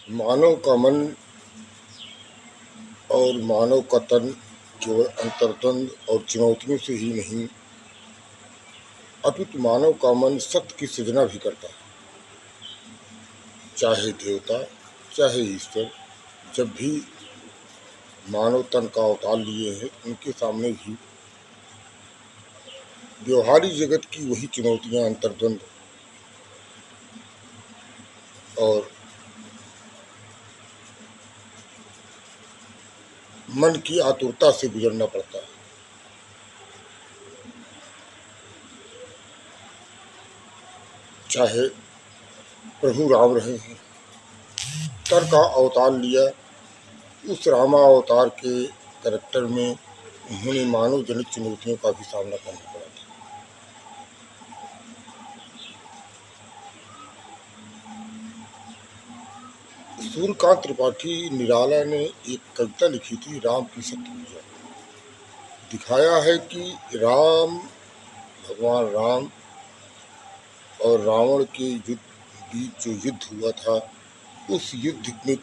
मानव का मन और मानव का तन केवल अंतर्द्वंद और चुनौतियों से ही नहीं, अपितु मानव का मन सत्य की सृजना भी करता है। चाहे देवता, चाहे ईश्वर, जब भी मानव तन का अवतार लिए हैं, उनके सामने भी व्यवहारिक जगत की वही चुनौतियां, अंतर्द्वंद और मन की आतुरता से गुजरना पड़ता है। चाहे प्रभु राम रहे हैं, तर का अवतार लिया, उस रामा अवतार के कैरेक्टर में उन्होंने मानव जनित चुनौतियों का भी सामना करना पड़ा था। सूर्यकांत त्रिपाठी निराला ने एक कविता लिखी थी, राम की सत्य पूजा। दिखाया है कि राम, भगवान राम और रावण के बीच जो युद्ध हुआ था, उस युद्ध में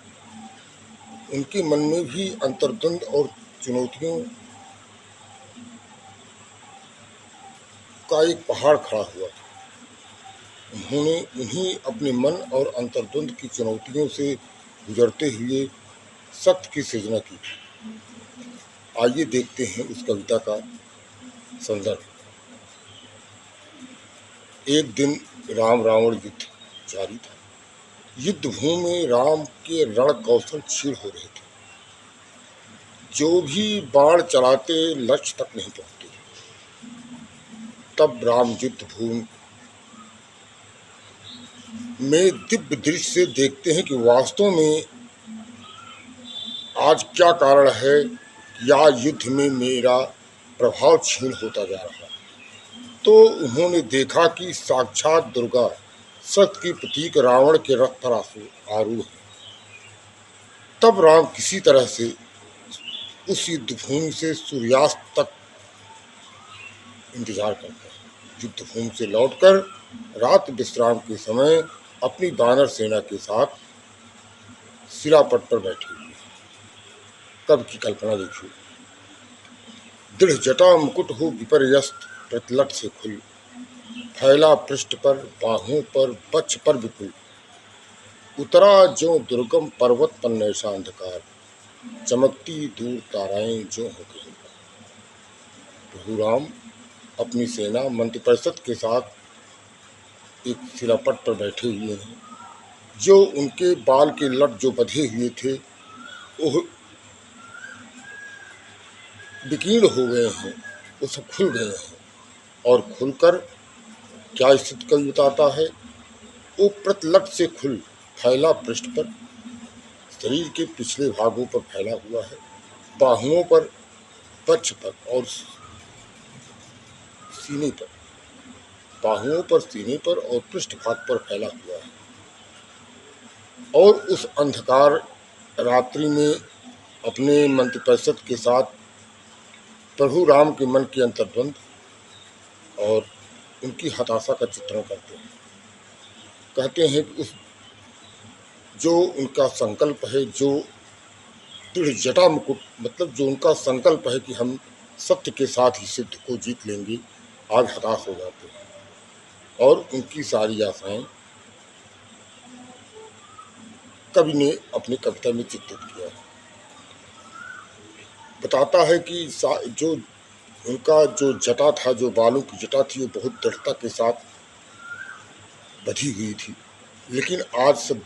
उनके मन में भी अंतर्द्वंद और चुनौतियों का एक पहाड़ खड़ा हुआ था। उन्होंने उन्हीं अपने मन और अंतर्द्वंद की चुनौतियों से गुजरते हुए सत्य की सृजना की। आइए देखते हैं उस कविता का संदर्भ। एक दिन राम रावण युद्ध जारी था। युद्ध भूमि में राम के रण कौशल क्षीण हो रहे थे। जो भी बाण चलाते लक्ष्य तक नहीं पहुंचते। तब राम युद्ध भूमि में दिव्य दृश्य से देखते हैं कि वास्तव में आज क्या कारण है कि या युद्ध में मेरा प्रभाव क्षीण होता जा रहा है। तो उन्होंने देखा कि साक्षात दुर्गा, सत्य की प्रतीक, रावण के रथ पर आरूढ़ है। तब राम किसी तरह से उस युद्ध भूमि से सूर्यास्त तक इंतजार करते हैं। युद्ध भूमि से लौटकर रात विश्राम के समय अपनी वानर सेना के साथ सिरापट पर बैठे हुए। कब की कल्पना देखिए। दृढ़ जटा मुकुट हो विपर्यस्त, प्रतिलट से खुल, फैला पृष्ठ पर, बाहों पर, वक्ष पर विपुल, उतरा जो दुर्गम पर्वत पर नैशा अंधकार, चमकती दूर ताराएं जो हो गई। प्रभु राम अपनी सेना मंत्री परिषद के साथ एक सिरापट पर बैठे हुए हैं। जो उनके बाल के लट जो बंधे हुए थे, वो विकीर्ण हो गए हैं, वो सब खुल गए हैं। और खुलकर क्या स्थिति कवि बताता है, वो प्रतिलट से खुल, फैला पृष्ठ पर, शरीर के पिछले भागों पर फैला हुआ है, बाहुओं पर, वक्ष पर और सीने पर, बाहुओं पर, सीने पर और पृष्ठ भाग पर फैला हुआ है। और उस अंधकार रात्रि में अपने मंत्रिपरिषद के साथ प्रभु राम के मन के अंतर्द्वंद और उनकी हताशा का चित्रण करते हैं। कहते हैं कि उस जो उनका संकल्प है, जो दृढ़ जटा मुकुट, मतलब जो उनका संकल्प है कि हम सत्य के साथ ही सिद्ध को जीत लेंगे, आज हताश हो जाते हैं। और उनकी सारी आशाएं कवि ने अपनी कविता में चित्रित किया है। बताता है कि जो उनका जो जटा था, जो बालों की जटा थी, वो बहुत दृढ़ता के साथ बधी हुई थी, लेकिन आज सब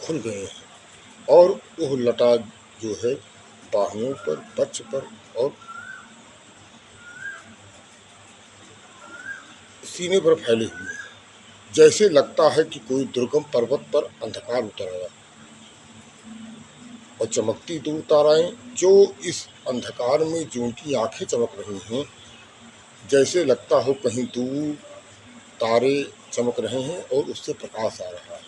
खुल गए हैं। और वो लटा जो है बाहुओं पर, वक्ष पर और सीने पर फैले हुए हैं। जैसे लगता है कि कोई दुर्गम पर्वत पर अंधकार उतर आया। और चमकती दूर ताराएं, जो इस अंधकार में जो उनकी आंखें चमक रही हैं, जैसे लगता हो कहीं दूर तारे चमक रहे हैं और उससे प्रकाश आ रहा है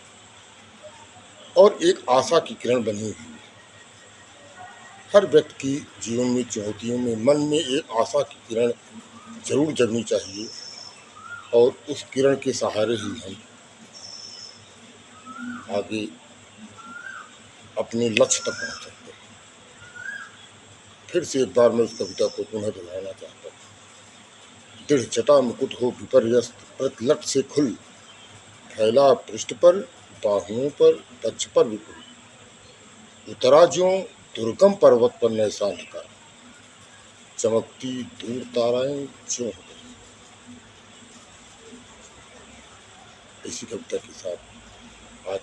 और एक आशा की किरण बनी हुई है। हर व्यक्ति की जीवन में चुनौतियों में मन में एक आशा की किरण जरूर जगनी चाहिए, और उस किरण के सहारे ही हम आगे अपने लक्ष्य तक पहुंच सकते हैं। फिर से एक बार मैं उस कविता को पुनः दोहराना चाहता हूँ। दृढ़ जटा मुकुट हो विपर्यस्त, प्रतिलट से खुल, फैला पृष्ठ पर, बाहुओं पर, पक्ष पर विपुल, उतरा ज्यों दुर्गम पर्वत पर नैसा अंधकार, चमकती दूर ताराएं ज्यों हो गई। इसी कविता के साथ आज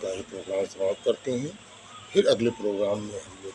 का ये प्रोग्राम समाप्त करते हैं। फिर अगले प्रोग्राम में हम लोग